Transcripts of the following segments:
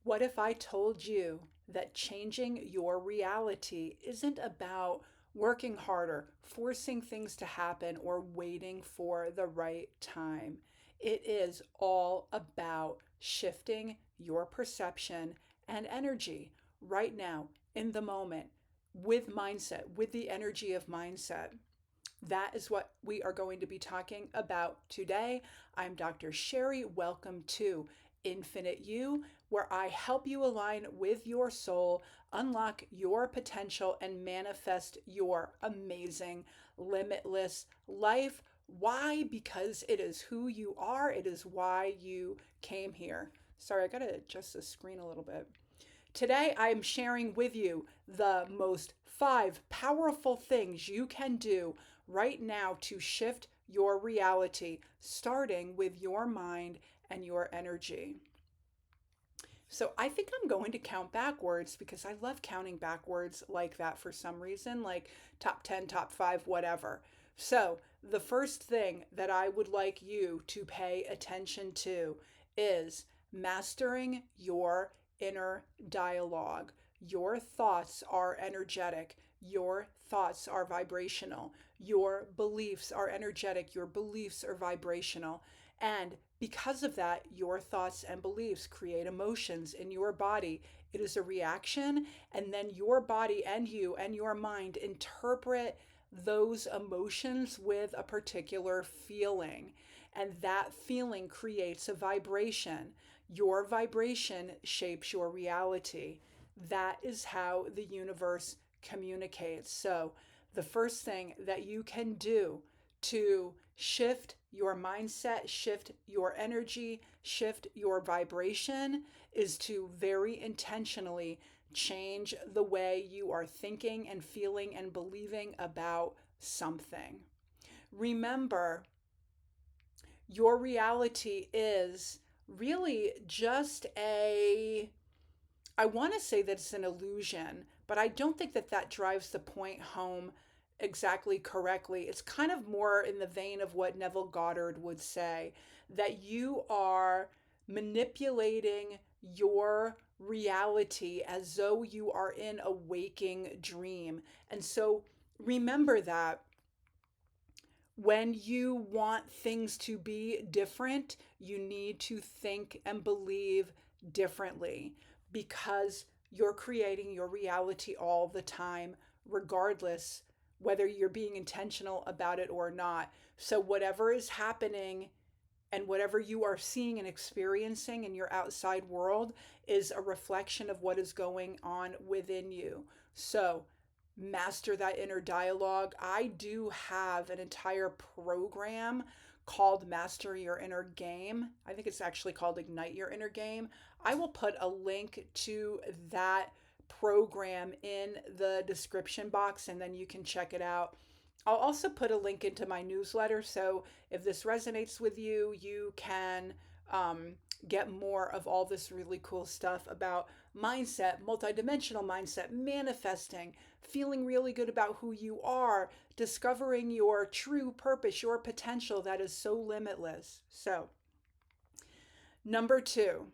What if I told you that changing your reality isn't about working harder, forcing things to happen, or waiting for the right time? It is all about shifting your perception and energy right now, in the moment, with mindset, with the energy of mindset. That is what we are going to be talking about today. I'm Dr. Sherry. Welcome to Infinite You, where I help you align with your soul, unlock your potential, and manifest your amazing, limitless life. Why? Because it is who you are, it is why you came here. Sorry, I gotta adjust the screen a little bit. Today, I am sharing with you the most 5 powerful things you can do right now to shift your reality, starting with your mind and your energy. So, I think I'm going to count backwards because I love counting backwards like that for some reason, like top 10, top 5, whatever. So, the first thing that I would like you to pay attention to is mastering your inner dialogue. Your thoughts are energetic. Your thoughts are vibrational. Your beliefs are energetic. Your beliefs are vibrational. And because of that, your thoughts and beliefs create emotions in your body. It is a reaction, and then your body and you and your mind interpret those emotions with a particular feeling. And that feeling creates a vibration. Your vibration shapes your reality. That is how the universe communicates. So, the first thing that you can do to shift your mindset, shift your energy, shift your vibration is to very intentionally change the way you are thinking and feeling and believing about something. Remember, your reality is really just I want to say that it's an illusion, but I don't think that that drives the point home exactly correctly. It's kind of more in the vein of what Neville Goddard would say, that you are manipulating your reality as though you are in a waking dream. And so remember that when you want things to be different, you need to think and believe differently because you're creating your reality all the time, regardless whether you're being intentional about it or not. So, whatever is happening and whatever you are seeing and experiencing in your outside world is a reflection of what is going on within you. So, master that inner dialogue. I do have an entire program called Master Your Inner Game. I think it's actually called Ignite Your Inner Game. I will put a link to that program in the description box and then you can check it out. I'll also put a link into my newsletter. So if this resonates with you, you can um, get more of all this really cool stuff about mindset, multidimensional mindset, manifesting, feeling really good about who you are, discovering your true purpose, your potential that is so limitless. So, number 2,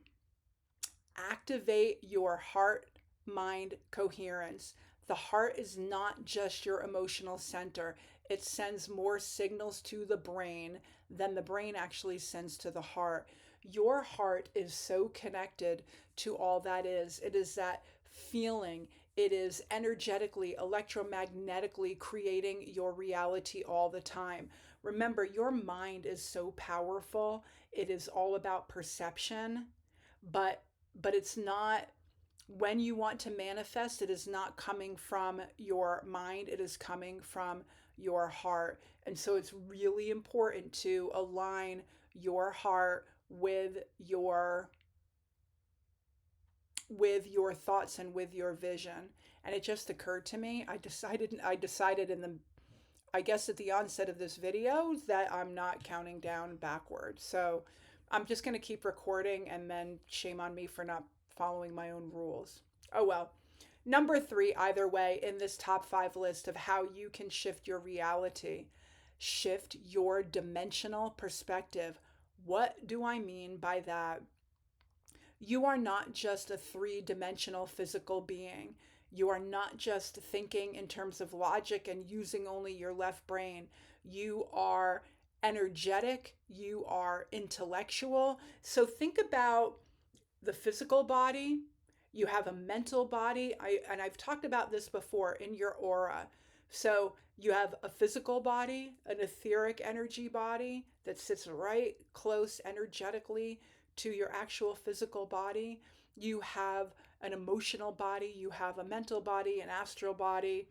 activate your heart mind coherence. The heart is not just your emotional center, it sends more signals to the brain than the brain actually sends to the heart. Your heart is so connected to all that is. It is that feeling, it is energetically, electromagnetically creating your reality all the time. Remember, your mind is so powerful. It is all about perception, but it's not. When you want to manifest, it is not coming from your mind, it is coming from your heart. And so it's really important to align your heart with your thoughts and with your vision. And it just occurred to me, I decided in the, I guess at the onset of this video, that I'm not counting down backwards. So I'm just going to keep recording and then shame on me for not following my own rules. Oh well. Number 3, either way, in this top 5 list of how you can shift your reality, shift your dimensional perspective. What do I mean by that? You are not just a three-dimensional physical being. You are not just thinking in terms of logic and using only your left brain. You are energetic, you are intellectual. So think about the physical body, you have a mental body. And I've talked about this before in your aura. So you have a physical body, an etheric energy body that sits right close energetically to your actual physical body. You have an emotional body, you have a mental body, an astral body,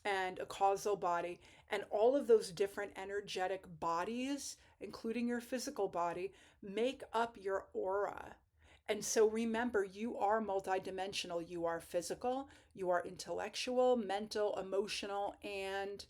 and a causal body. And all of those different energetic bodies, including your physical body, make up your aura. And so remember, you are multidimensional. You are physical, you are intellectual, mental, emotional, and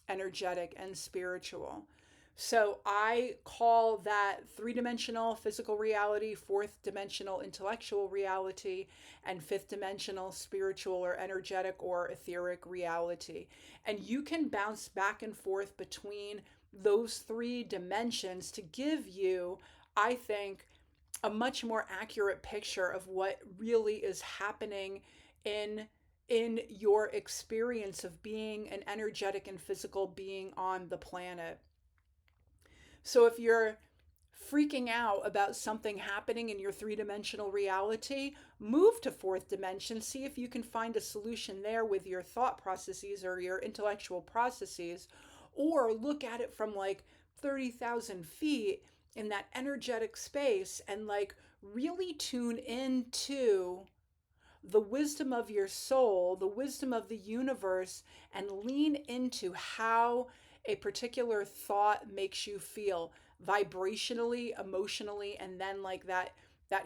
energetic and spiritual. So I call that three-dimensional physical reality, fourth dimensional intellectual reality, and fifth dimensional spiritual or energetic or etheric reality. And you can bounce back and forth between those three dimensions to give you, I think, a much more accurate picture of what really is happening in your experience of being an energetic and physical being on the planet. So if you're freaking out about something happening in your three-dimensional reality, move to fourth dimension, see if you can find a solution there with your thought processes or your intellectual processes, or look at it from like 30,000 feet in that energetic space and like really tune into the wisdom of your soul, the wisdom of the universe, and lean into how a particular thought makes you feel vibrationally, emotionally, and then like that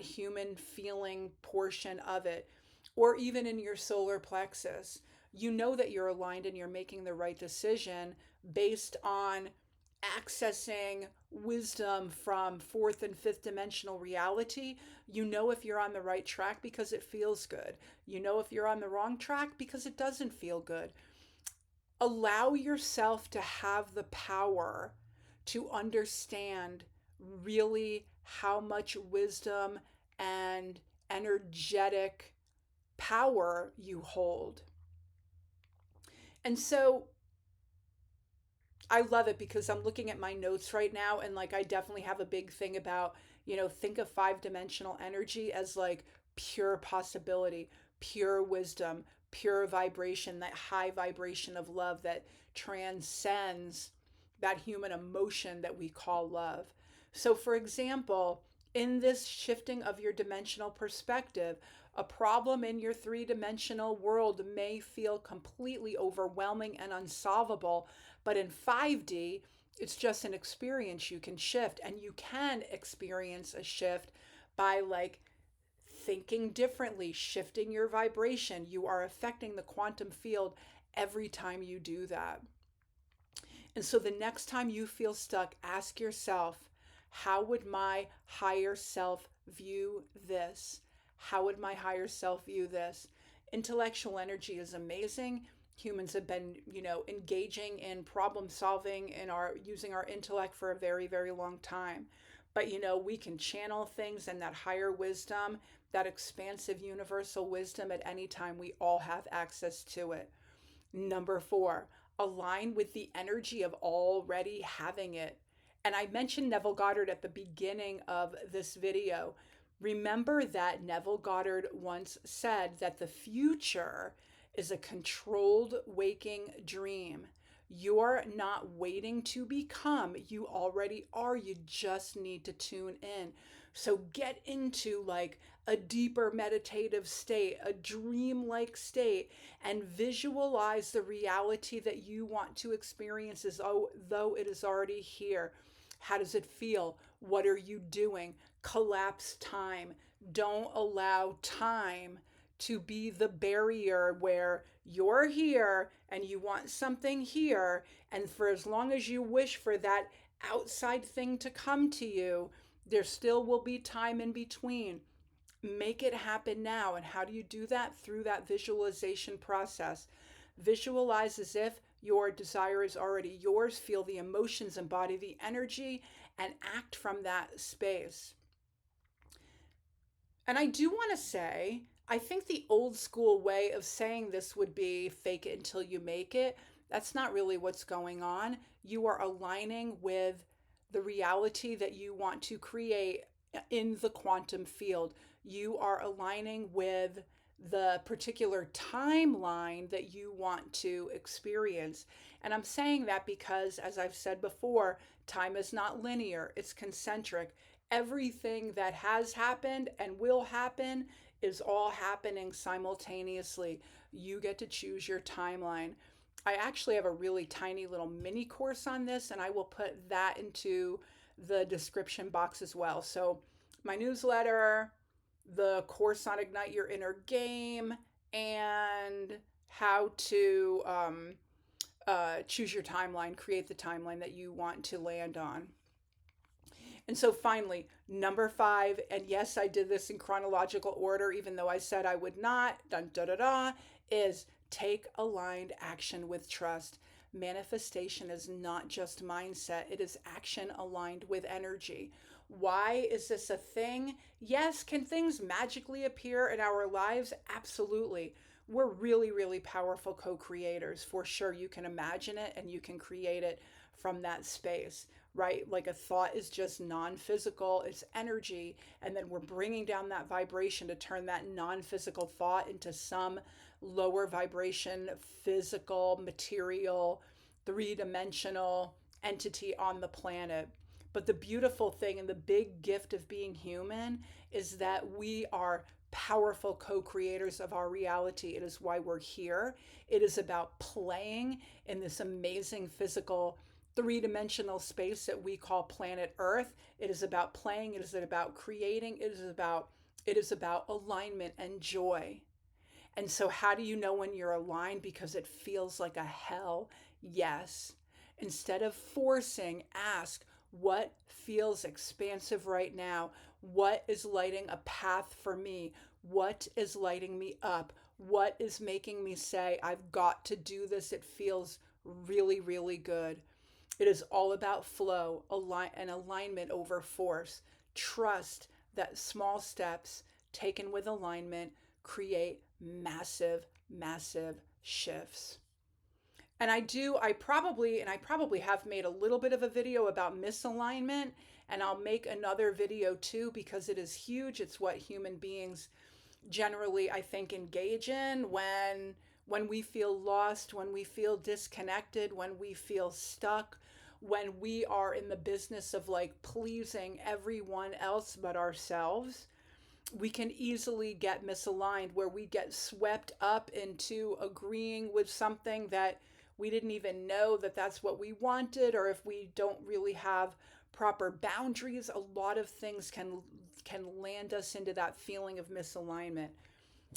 human feeling portion of it, or even in your solar plexus. You know that you're aligned and you're making the right decision based on accessing wisdom from fourth and fifth dimensional reality. You know if you're on the right track because it feels good. You know if you're on the wrong track because it doesn't feel good. Allow yourself to have the power to understand really how much wisdom and energetic power you hold. And so I love it because I'm looking at my notes right now, and like I definitely have a big thing about, think of five-dimensional energy as like pure possibility, pure wisdom, pure vibration, that high vibration of love that transcends that human emotion that we call love. So, for example, in this shifting of your dimensional perspective, a problem in your three-dimensional world may feel completely overwhelming and unsolvable, but in 5D, it's just an experience you can shift, and you can experience a shift by like thinking differently, shifting your vibration. You are affecting the quantum field every time you do that. And so the next time you feel stuck, ask yourself, how would my higher self view this? How would my higher self view this? Intellectual energy is amazing. Humans have been, engaging in problem solving and are using our intellect for a very, very long time. But, we can channel things and that higher wisdom, that expansive universal wisdom at any time. We all have access to it. Number 4, align with the energy of already having it. And I mentioned Neville Goddard at the beginning of this video. Remember that Neville Goddard once said that the future is a controlled waking dream. You're not waiting to become, you already are. You just need to tune in. So get into like a deeper meditative state, a dream-like state, and visualize the reality that you want to experience as though it is already here. How does it feel? What are you doing? Collapse time. Don't allow time to be the barrier where you're here and you want something here, and for as long as you wish for that outside thing to come to you, there still will be time in between. Make it happen now. And how do you do that? Through that visualization process. Visualize as if your desire is already yours. Feel the emotions, embody the energy, and act from that space. And I do want to say, I think the old school way of saying this would be fake it until you make it. That's not really what's going on. You are aligning with the reality that you want to create in the quantum field. You are aligning with the particular timeline that you want to experience. And I'm saying that because, as I've said before, time is not linear, it's concentric. Everything that has happened and will happen is all happening simultaneously. You get to choose your timeline. I actually have a really tiny little mini course on this, and I will put that into the description box as well. So, my newsletter, the course on Ignite Your Inner Game, and how to choose your timeline, create the timeline that you want to land on. And so finally, number 5, and yes, I did this in chronological order, even though I said I would not, dun, da, da, da, is take aligned action with trust. Manifestation is not just mindset, it is action aligned with energy. Why is this a thing? Yes, can things magically appear in our lives? Absolutely. We're really, really powerful co creators. For sure, you can imagine it and you can create it from that space, right? Like a thought is just non physical, it's energy. And then we're bringing down that vibration to turn that non physical thought into some lower vibration, physical, material, three-dimensional entity on the planet. But the beautiful thing and the big gift of being human is that we are powerful co creators of our reality. It is why we're here. It is about playing in this amazing physical three-dimensional space that we call planet Earth. It is about playing, it is about creating, it is about alignment and joy. And so how do you know when you're aligned? Because it feels like a hell. Yes. Instead of forcing, ask what feels expansive right now? What is lighting a path for me? What is lighting me up? What is making me say, I've got to do this? It feels really, really good. It is all about flow and alignment over force. Trust that small steps taken with alignment create massive, massive shifts. And I probably have made a little bit of a video about misalignment, and I'll make another video too because it is huge. It's what human beings generally, I think, engage in when we feel lost, when we feel disconnected, when we feel stuck, when we are in the business of like pleasing everyone else but ourselves. We can easily get misaligned where we get swept up into agreeing with something that we didn't even know that that's what we wanted, or if we don't really have proper boundaries, a lot of things can land us into that feeling of misalignment.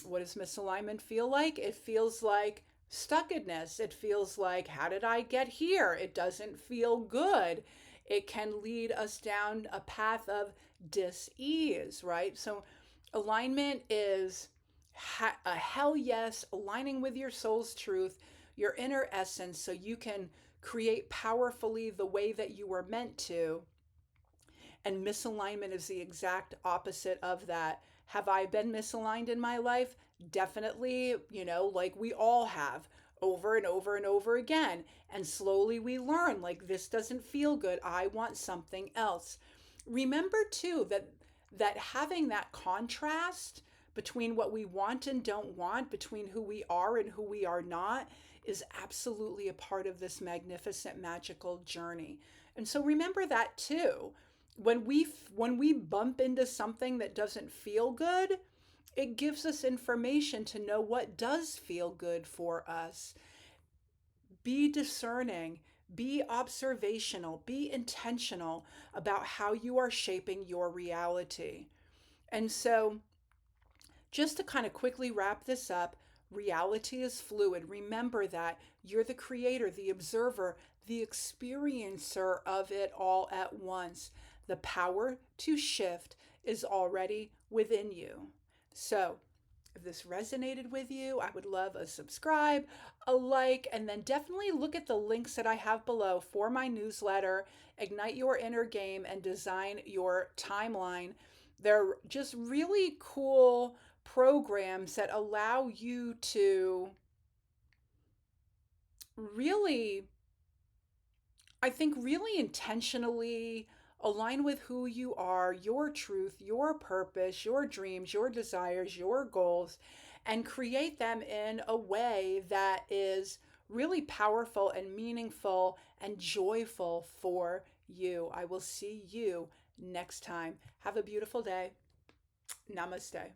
What does misalignment feel like? It feels like stuckedness. It feels like, how did I get here? It doesn't feel good. It can lead us down a path of dis-ease, right? So alignment is a hell yes, aligning with your soul's truth, your inner essence, so you can create powerfully the way that you were meant to. And misalignment is the exact opposite of that. Have I been misaligned in my life? Definitely, like we all have, over and over and over again. And slowly we learn, like, this doesn't feel good. I want something else. Remember too that having that contrast between what we want and don't want, between who we are and who we are not, is absolutely a part of this magnificent magical journey. And so remember that too. When we bump into something that doesn't feel good, it gives us information to know what does feel good for us. Be discerning, be observational, be intentional about how you are shaping your reality. And so, just to kind of quickly wrap this up, reality is fluid. Remember that you're the creator, the observer, the experiencer of it all at once. The power to shift is already within you. So, if this resonated with you, I would love a subscribe, a like, and then definitely look at the links that I have below for my newsletter, Ignite Your Inner Game and Design Your Timeline. They're just really cool programs that allow you to really, I think, really intentionally align with who you are, your truth, your purpose, your dreams, your desires, your goals, and create them in a way that is really powerful and meaningful and joyful for you. I will see you next time. Have a beautiful day. Namaste.